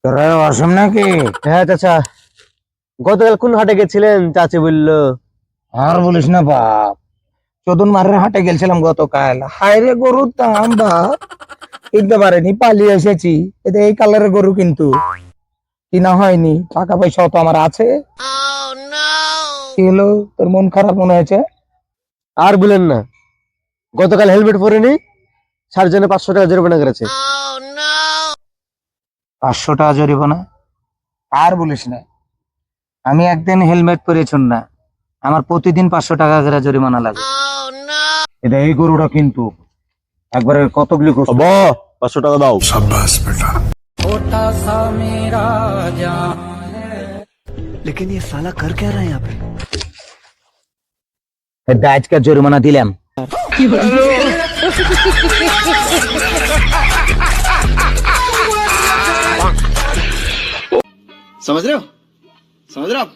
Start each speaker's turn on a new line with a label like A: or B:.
A: তোরা অসম নাকি?
B: হ্যাঁ চাচা, গতকাল কোন হাটে গেছিলেন চাচি বললো?
A: আর বলিস না বাপ, চোদন মারের হাটে গেছিলাম গতকাল। হায় রে, গরুর দাম বাপ কিনতে পারেনি, পালিয়ে এসেছি। এতে এই কালারের গরু কিন্তু কিনা হয়নি, টাকা পয়সাও তো আমার আছে। কি হলো, তোর মন খারাপ মনে হয়েছে?
B: আর বলেন না, গতকাল হেলমেট পরেনি, 60 জনে 500 টাকা জরিমানা করেছে।
A: 500 টাকা জরিমানা? আর বলিস না, আমি একদিন হেলমেট পরেছি না, আমার প্রতিদিন 500 টাকা করে জরিমানা লাগে। এটা এই গরুটা কিন্তু একবারে কতগুলি করছে।
B: 500 টাকা দাও।
C: लेकिन ये साला कर क्या रहा है यहाँ पे?
A: আজকে জরিমানা দিলাম।
D: समझ रहे हो? समझ रहे हो आप?